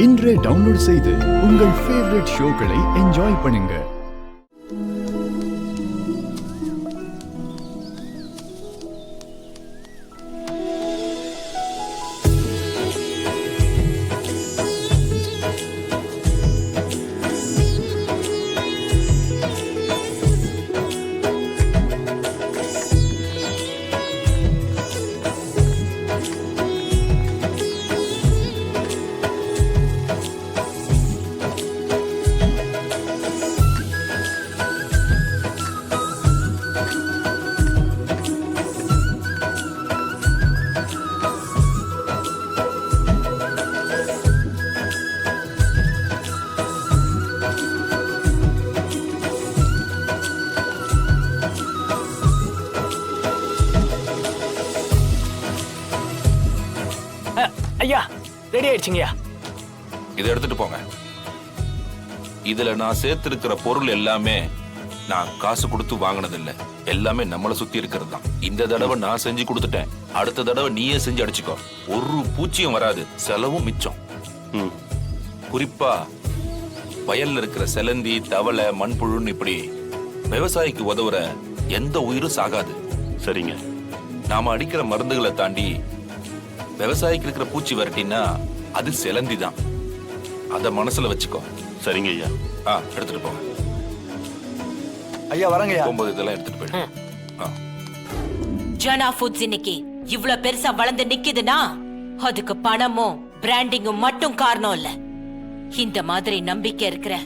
இன்றே டவுன்லோட் செய்து உங்கள் ஃபேவரட் ஷோக்களை என்ஜாய் பண்ணுங்க. ஐயா ரெடி ஆயிடுச்சுங்கய்யா. இதை எடுத்துட்டு போங்க. இதுல நான் சேர்த்திருக்கிற பொருள் எல்லாமே நான் காசு கொடுத்து வாங்கினது இல்ல, எல்லாமே நம்மளை சுத்தி இருக்கிறது தான். இந்த தடவை நான் செஞ்சு கொடுத்துட்டேன், அடுத்த தடவை நீயே செஞ்சு அடிச்சுக்கோ. ஒரு பூச்சியும் வராது, செலவும் மிச்சம். குறிப்பா வயல்ல இருக்கிற செலந்தி, தவளை, மண்புழுன்னு இப்படி விவசாயிக்கு உதவுற எந்த உயிரும் சாகாது. சரிங்க. நாம அடிக்கிற மருந்துகளை தாண்டி விவசாயிக்கு இருக்கிற பூச்சி வரட்டினா அது செலந்தி தான். அத மனசுல வச்சுக்கோ. சரிங்க ஐயா. எடுத்துட்டு போங்க ஐயா. வரங்க ஐயா. போகும்போது இதெல்லாம் எடுத்துட்டு போயிடு. ஜனா ஃபுட்ஸ் இன்னைக்கு இவ்ளோ பெருசா வளர்ந்து நிக்குதுன்னா அதுக்கு பணமும் பிராண்டிங்கும் மட்டும் காரணம் இல்ல. இந்த மாதிரி நம்பிக்கை இருக்கிற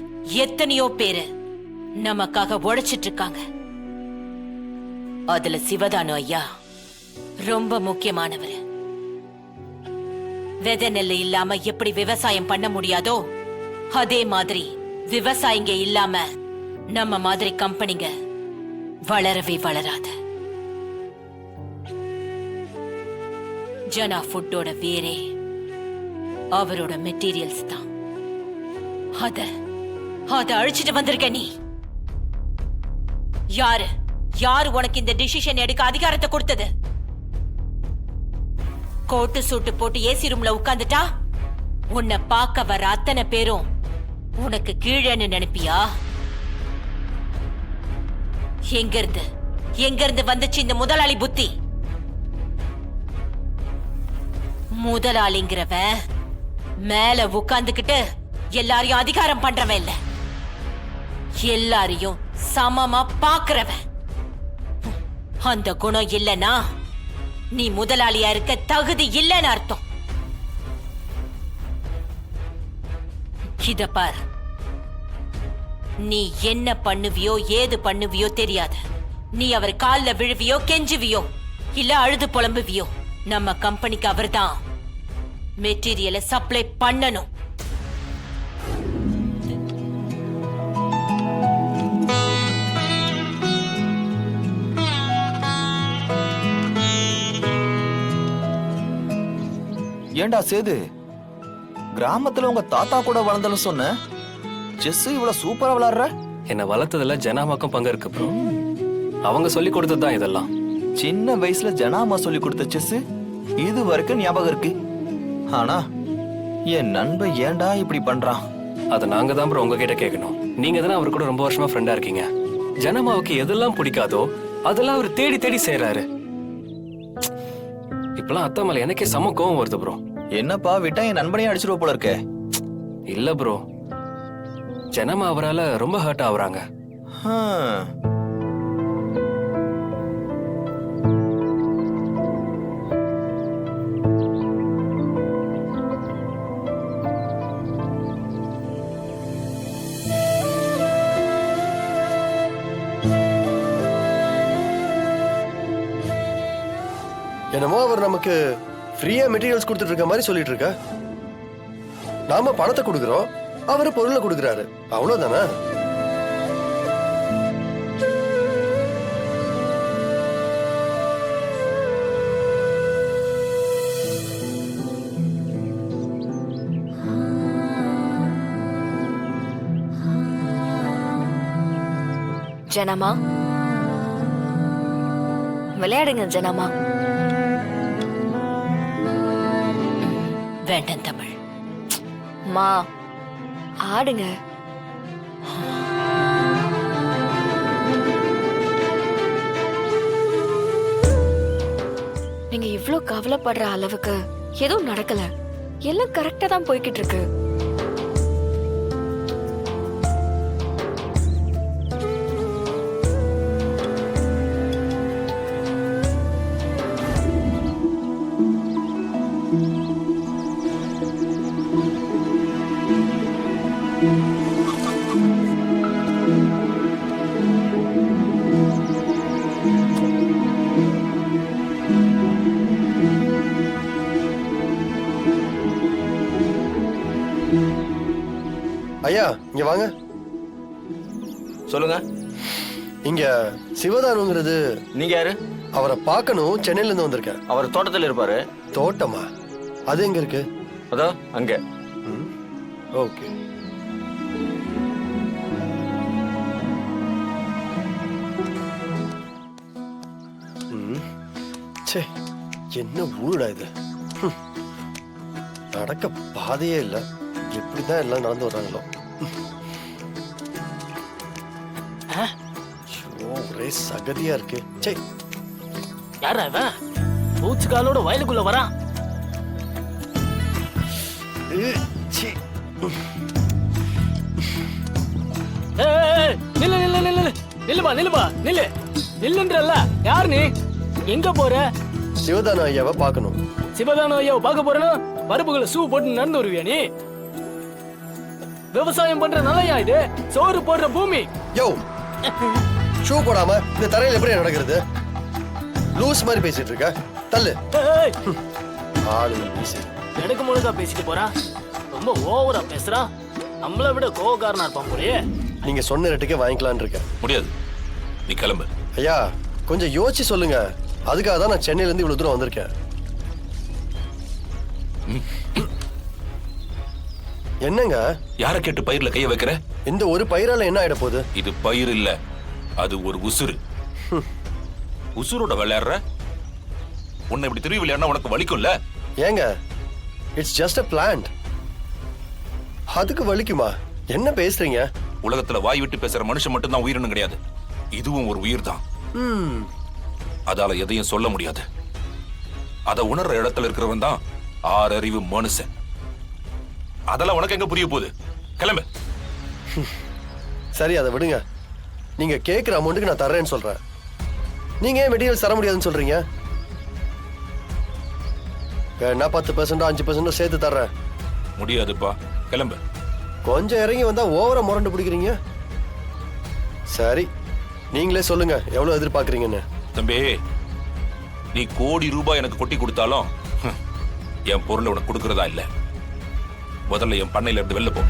எத்தனையோ பேரு நமக்காக உழைச்சிட்டு இருக்காங்க. அதுல சிவதானு ஐயா ரொம்ப முக்கியமானவர். விதை நெல்லு இல்லாம எப்படி விவசாயம் பண்ண முடியாதோ அதே மாதிரி விவசாயிங்க இல்லாம நம்ம மாதிரி கம்பெனிங்க வளரவே வளராது. ஜனா ஃபுட்டோட வேரே அவரோட மெட்டீரியல்ஸ் தான். அத அழிச்சிட்டு வந்திருக்க நீ யாரு? யாரு உனக்கு இந்த டிசிஷன் எடுக்க அதிகாரத்தை கொடுத்தது? கோட்டு சூட்டு போட்டு ஏசி ரூம்ல உட்கார்ந்துட்டா உன்னை பார்க்க வர அத்தனை பேரும் உனக்கு கீழேன்னு நினைப்பியா? எங்க இருந்து வந்துச்சு இந்த முதலாளி புத்தி? முதலாளிங்கிறவன் மேல உட்கார்ந்துகிட்டு எல்லாரையும் அதிகாரம் பண்றவன் இல்ல, எல்லாரையும் சமமா பாக்குறவன். அந்த குணம் இல்லனா நீ முதலாளியா இருக்க தகுதி இல்லைன்னு அர்த்தம். இத பார், நீ என்ன பண்ணுவியோ ஏது பண்ணுவியோ தெரியாது. நீ அவர் கால்ல விழுவியோ கெஞ்சுவியோ இல்ல அழுது புலம்புவியோ, நம்ம கம்பெனிக்கு அவர்தான் மெட்டீரியலை சப்ளை பண்ணணும். ஏண்டா சேது, கிராமத்துல உங்க தாத்தா கூட வளர்ந்தன்னு சொன்ன, செஸ் இவ்வளவு சூப்பரா விளையாடுற? என்ன வளர்த்ததுல ஜனாமாக்கும் பங்கு இருக்கு ப்ரோ. அவங்க சொல்லி கொடுத்ததுதான் இதெல்லாம். சின்ன வயசுல ஜனாமா சொல்லி கொடுத்த செஸ் இது வரைக்கும் ஞாபகம் இருக்கு. ஆனா என் நண்பன் ஏண்டா இப்படி பண்றான்? அதை நாங்க தான் ப்ரோ உங்ககிட்ட கேட்கணும். நீங்க தானே அவர் கூட ரொம்ப வருஷமா ஃப்ரெண்டா இருக்கீங்க. ஜனமாவுக்கு எதெல்லாம் பிடிக்காதோ அதெல்லாம் அவர் தேடி தேடி செய்யறாரு. இப்பெல்லாம் அத்தா மேல எனக்கே செம கோவம் வருது ப்ரோ. என்னப்பா விட்டா என் நண்பனையும் அடிச்சிருவ போல இருக்க. இல்ல ப்ரோ, ஜனமா அவரால ரொம்ப ஹர்ட் ஆகுறாங்க. என்னமோ அவர் நமக்கு ஃப்ரீயா மெட்டீரியல்ஸ் கொடுத்துட்டு இருக்க மாதிரி சொல்லிட்டு இருக்க. நாம பணத்தை கொடுக்குறோம், அவரு பொருளை கொடுக்குறாரு, அவ்வளவுதானே? ஜனமா, விளையாடுங்க ஜனமா. வேண்டாம் தமிழ், மா ஆடுங்க. நீங்க இவ்ளோ கவலைப்படுற அளவுக்கு எதுவும் நடக்கல. எல்லாம் கரெக்டா தான் போய்கிட்டு இருக்கு. ஐயா இங்க வாங்க. சொல்லுங்க. இங்க சிவதானுங்கிறது நீங்க யாரு? அவரை பார்க்கணும், சென்னையில இருந்து வந்திருக்கேன். அவர் தோட்டத்தில் இருப்பாரு. தோட்டமா? அது எங்க இருக்கு? அதோ அங்க. ஓகே. சே, என்ன ஊருடா இது? நடக்க பாதையே இல்ல. எப்படிதான் எல்லாம் நடந்து வர்றாங்களோ. ஒரே சகதியா இருக்கு. சே, யாரா இவன்? பூச்சி காலோட வயலுக்குள்ள வரான். சீ. நில்லு நில்லு நில்லு நில்லு நில்லுபா நில்லுபா நில்லு நில்லுன்றல்ல. யார் நீ? எங்க போற? சிவதானு ஐயாவை பார்க்கணும். சிவதானு ஐயாவை பார்க்க போறேன்னா பருப்புகளை ஷூ போட்டு நடந்து வருவியா நீ? விவசாயம் பண்ற நிலையா இது? சோறு போடுற பூமி. யோ, ஷூ போடாம இந்த தரையில எப்படி நடக்கிறது? லூஸ் மாதிரி பேசிட்டு இருக்க. தள்ளு. ஆளு வீசி. எனக்கு முழுதா பேசிட்டு போறான். ரொம்ப ஓவரா பேசுறான். நம்மளை விட கோவக்காரனா இருப்பான் போலயே. நீங்க சொன்ன ரேட்டுக்கே வாங்கிக்கலாம்னு இருக்கேன். முடியாது, நீ கிளம்பு. ஐயா கொஞ்சம் யோசிச்சு சொல்லுங்க. அதுக்காக தான் நான் சென்னையில இருந்து இவ்வளவு தூரம் வந்திருக்கேன். என்னங்க? யாரை கேட்டு பயிர்ல கைய வைக்கிற? இந்த ஒரு பயிரால என்ன ஆயிட போகுது? இது பயிர் இல்ல, அது ஒரு உசுறு. உசுரோட விளையாடுற? உன்னை இப்படி திரும்பி விளையாடுனா உனக்கு வலிக்கும்ல? ஏங்க, இட்ஸ் ஜஸ்ட் a plant. அதுக்கு வலிக்குமா? என்ன பேசுறீங்க? உலகத்துல வாய் விட்டு பேசுற மனுஷன் மட்டும்தான் உயிரினும் கிடையாது. இதுவும் ஒரு உயிர் தான். அதால எதையும் சொல்ல முடியாது. அத உணர்ற இடத்துல இருக்கிறவன் தான் ஆறறிவு மனுஷன். அதெல்லாம் உனக்கு எங்க புரிய போகுது? கிளம்பு. சரி, அதை விடுங்க. நீங்க கேட்கிற அமௌண்ட்டுக்கு நான் தர்றேன்னு சொல்றேன். நீங்க ஏன் மெட்டீரியல்ஸ் தர முடியாதுன்னு சொல்றீங்க? வேணா 10% 5% சேர்த்து தர்றேன். முடியாதுப்பா, கிளம்பு. கொஞ்சம் இறங்கி வந்தா ஓவரா முரண்டு பிடிக்கிறீங்க. சரி, நீங்களே சொல்லுங்க எவ்வளவு எதிர்பார்க்கறீங்கன்னு. தம்பி, நீ கோடி ரூபாய் எனக்கு கொட்டி கொடுத்தாலும் என் பொருளை உனக்கு கொடுக்கறதா இல்ல. முதல்ல என் பண்ணையில இருந்து வெளில போ.